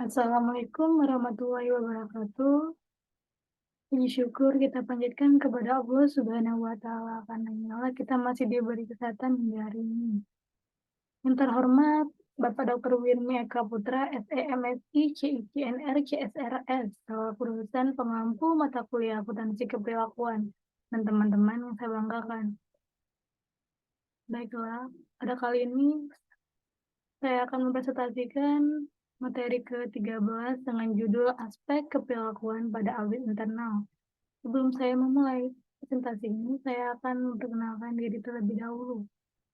Assalamualaikum warahmatullahi wabarakatuh. Puji syukur kita panjatkan kepada Allah Subhanahu wa Ta'ala karena Allah kita masih diberi kesehatan hingga hari ini. Yang terhormat Bapak Dr. Wirmi Eka Putra, SEMSI, CICNR, CSRS, selaku lulusan pengampu mata kuliah akuntansi keperilakuan, dan teman-teman yang saya banggakan. Baiklah, pada kali ini saya akan mempresentasikan materi ke-13 dengan judul Aspek Keperilakuan pada Audit Internal. Sebelum saya memulai presentasi ini, saya akan memperkenalkan diri terlebih dahulu.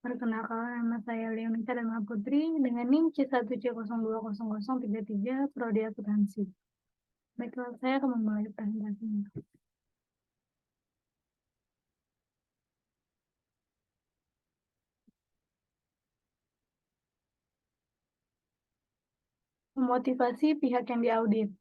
Perkenalkan, nama saya Leonita Dharma Putri dengan NIM C1C020033 Prodi Akuntansi. Baiklah, saya akan memulai presentasinya. Memotivasi pihak yang diaudit.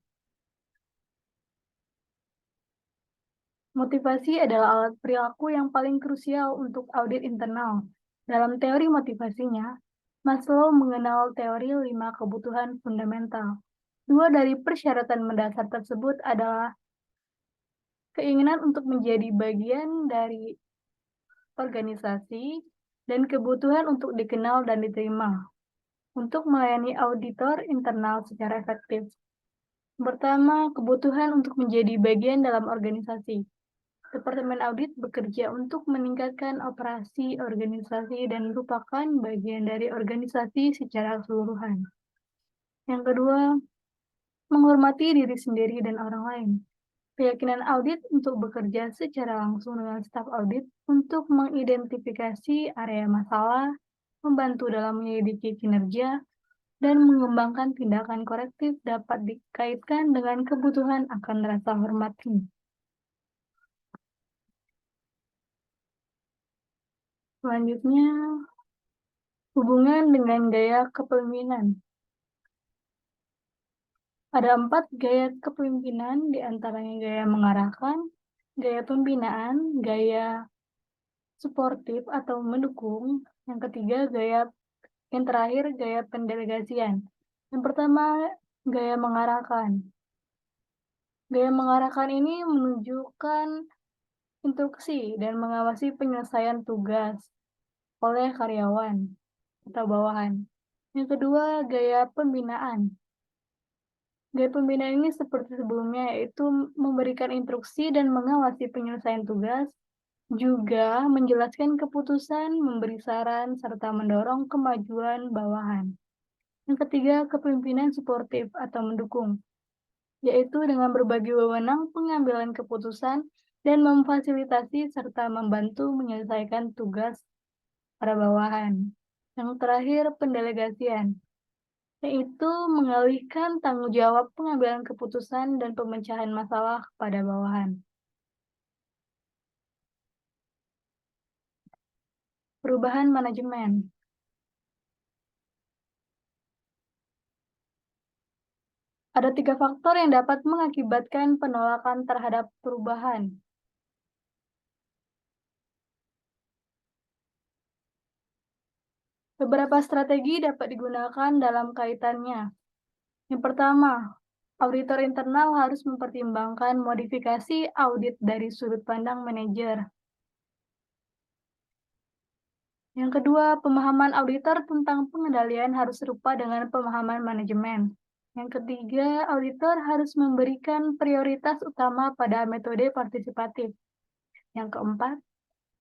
Motivasi adalah alat perilaku yang paling krusial untuk audit internal. Dalam teori motivasinya, Maslow mengenal teori 5 kebutuhan fundamental. 2 dari persyaratan mendasar tersebut adalah keinginan untuk menjadi bagian dari organisasi dan kebutuhan untuk dikenal dan diterima untuk melayani auditor internal secara efektif. Pertama, kebutuhan untuk menjadi bagian dalam organisasi. Departemen Audit bekerja untuk meningkatkan operasi organisasi dan merupakan bagian dari organisasi secara keseluruhan. Yang kedua, menghormati diri sendiri dan orang lain. Keyakinan audit untuk bekerja secara langsung dengan staf audit untuk mengidentifikasi area masalah, membantu dalam menyelidiki kinerja, dan mengembangkan tindakan korektif dapat dikaitkan dengan kebutuhan akan rasa hormat tim. Selanjutnya, hubungan dengan gaya kepemimpinan. Ada 4 gaya kepemimpinan, diantaranya gaya mengarahkan, gaya pembinaan, gaya suportif atau mendukung, yang ketiga yang terakhir gaya pendelegasian. Yang pertama, gaya mengarahkan. Gaya mengarahkan ini menunjukkan instruksi dan mengawasi penyelesaian tugas oleh karyawan atau bawahan. Yang kedua, gaya pembinaan. Gaya pembinaan ini seperti sebelumnya, yaitu memberikan instruksi dan mengawasi penyelesaian tugas, juga menjelaskan keputusan, memberi saran, serta mendorong kemajuan bawahan. Yang ketiga, kepemimpinan suportif atau mendukung, yaitu dengan berbagi wewenang pengambilan keputusan dan memfasilitasi serta membantu menyelesaikan tugas para bawahan. Yang terakhir, pendelegasian, yaitu mengalihkan tanggung jawab pengambilan keputusan dan pemecahan masalah kepada bawahan. Perubahan manajemen. Ada 3 faktor yang dapat mengakibatkan penolakan terhadap perubahan. Beberapa strategi dapat digunakan dalam kaitannya. Yang pertama, auditor internal harus mempertimbangkan modifikasi audit dari sudut pandang manajer. Yang kedua, pemahaman auditor tentang pengendalian harus serupa dengan pemahaman manajemen. Yang ketiga, auditor harus memberikan prioritas utama pada metode partisipatif. Yang keempat,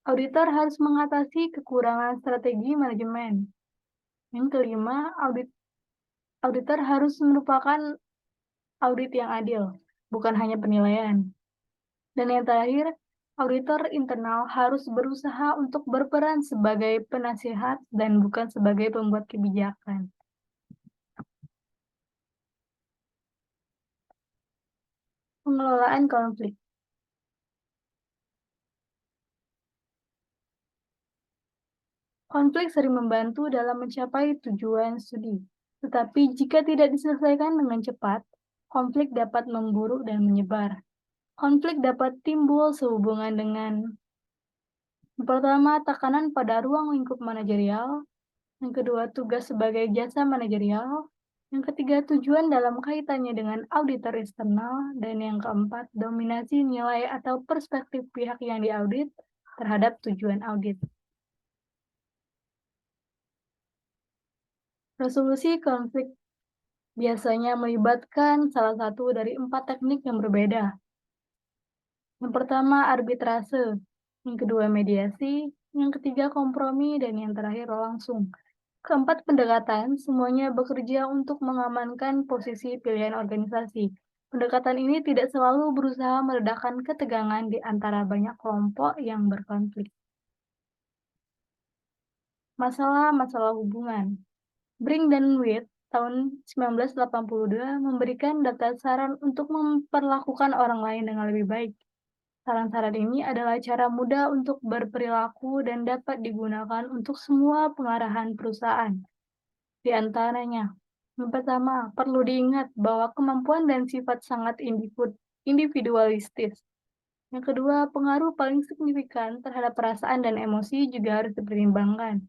auditor harus mengatasi kekurangan strategi manajemen. Yang kelima, auditor harus merupakan audit yang adil, bukan hanya penilaian. Dan yang terakhir, auditor internal harus berusaha untuk berperan sebagai penasihat dan bukan sebagai pembuat kebijakan. Pengelolaan konflik. Konflik sering membantu dalam mencapai tujuan studi, tetapi jika tidak diselesaikan dengan cepat, konflik dapat memburuk dan menyebar. Konflik dapat timbul sehubungan dengan pertama, tekanan pada ruang lingkup manajerial, yang kedua, tugas sebagai jasa manajerial, Yang ketiga, tujuan dalam kaitannya dengan auditor eksternal. Dan yang keempat, dominasi nilai atau perspektif pihak yang diaudit terhadap tujuan audit. Resolusi konflik biasanya melibatkan salah satu dari 4 teknik yang berbeda. Yang pertama, arbitrase. Yang kedua, mediasi. Yang ketiga, kompromi. Dan yang terakhir, langsung. Keempat pendekatan semuanya bekerja untuk mengamankan posisi pilihan organisasi. Pendekatan ini tidak selalu berusaha meredakan ketegangan di antara banyak kelompok yang berkonflik. Masalah-masalah hubungan. Brink dan Witt tahun 1982 memberikan daftar saran untuk memperlakukan orang lain dengan lebih baik. Saran-saran ini adalah cara mudah untuk berperilaku dan dapat digunakan untuk semua pengarahan perusahaan. Di antaranya, yang pertama, perlu diingat bahwa kemampuan dan sifat sangat individualistis. Yang kedua, pengaruh paling signifikan terhadap perasaan dan emosi juga harus dipertimbangkan.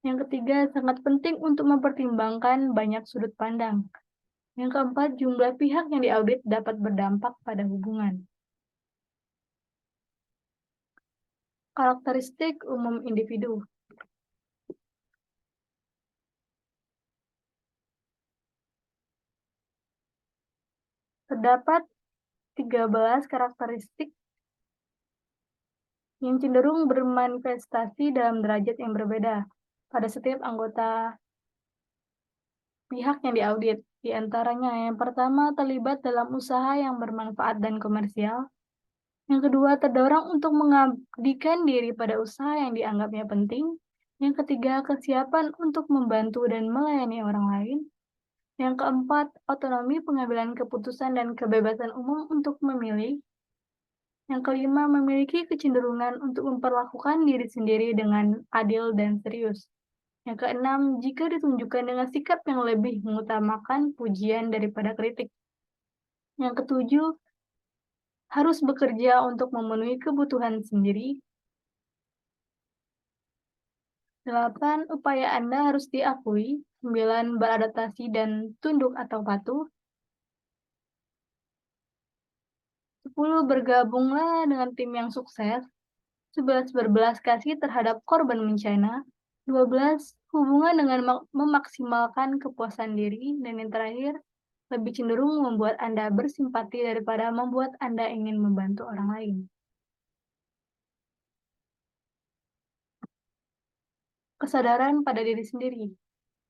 Yang ketiga, sangat penting untuk mempertimbangkan banyak sudut pandang. Yang keempat, jumlah pihak yang diaudit dapat berdampak pada hubungan. Karakteristik umum individu. Terdapat 13 karakteristik yang cenderung bermanifestasi dalam derajat yang berbeda pada setiap anggota pihak yang diaudit. Di antaranya, yang pertama, terlibat dalam usaha yang bermanfaat dan komersial. Yang kedua, terdorong untuk mengabdikan diri pada usaha yang dianggapnya penting. Yang ketiga, kesiapan untuk membantu dan melayani orang lain. Yang keempat, otonomi pengambilan keputusan dan kebebasan umum untuk memilih. Yang kelima, memiliki kecenderungan untuk memperlakukan diri sendiri dengan adil dan serius. Yang keenam, jika ditunjukkan dengan sikap yang lebih mengutamakan pujian daripada kritik. Yang ketujuh, harus bekerja untuk memenuhi kebutuhan sendiri. 8. Upaya Anda harus diakui. 9. Beradaptasi dan tunduk atau patuh. 10. Bergabunglah dengan tim yang sukses. 11. Berbelas kasih terhadap korban bencana. 12. Hubungan dengan memaksimalkan kepuasan diri. Dan yang terakhir, lebih cenderung membuat Anda bersimpati daripada membuat Anda ingin membantu orang lain. Kesadaran pada diri sendiri.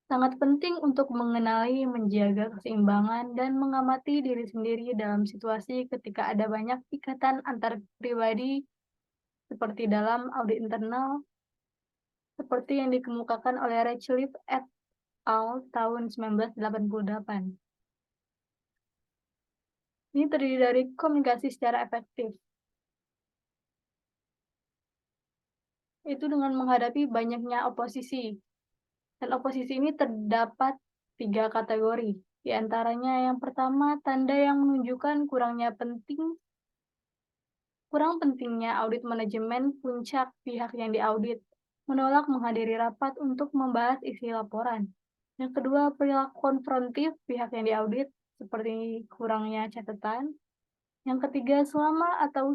Sangat penting untuk mengenali, menjaga keseimbangan, dan mengamati diri sendiri dalam situasi ketika ada banyak ikatan antar pribadi seperti dalam audit internal, seperti yang dikemukakan oleh Rachleff et al. Tahun 1988. Ini terdiri dari komunikasi secara efektif. Itu dengan menghadapi banyaknya oposisi. Dan oposisi ini terdapat 3 kategori. Di antaranya yang pertama, tanda yang menunjukkan kurang pentingnya audit manajemen puncak pihak yang diaudit, menolak menghadiri rapat untuk membahas isi laporan. Yang kedua, perilaku konfrontif pihak yang diaudit, seperti kurangnya catatan. Yang ketiga, selama atau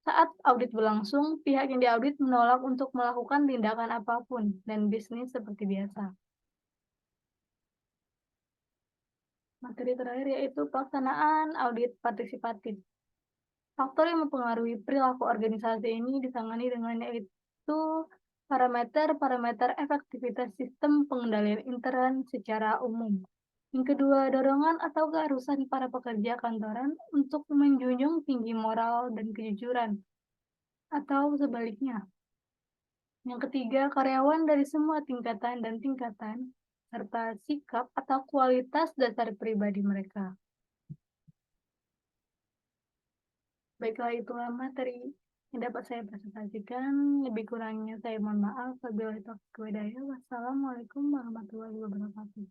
saat audit berlangsung, pihak yang diaudit menolak untuk melakukan tindakan apapun dan bisnis seperti biasa. Materi terakhir yaitu pelaksanaan audit partisipatif. Faktor yang mempengaruhi perilaku organisasi ini ditangani dengan yaitu parameter-parameter efektivitas sistem pengendalian intern secara umum. Yang kedua, dorongan atau keharusan para pekerja kantoran untuk menjunjung tinggi moral dan kejujuran, atau sebaliknya. Yang ketiga, karyawan dari semua tingkatan dan tingkatan, serta sikap atau kualitas dasar pribadi mereka. Baiklah, itulah materi yang dapat saya presentasikan. Lebih kurangnya saya mohon maaf. Wabillahi taufiq wal hidayah. Wassalamualaikum warahmatullahi wabarakatuh.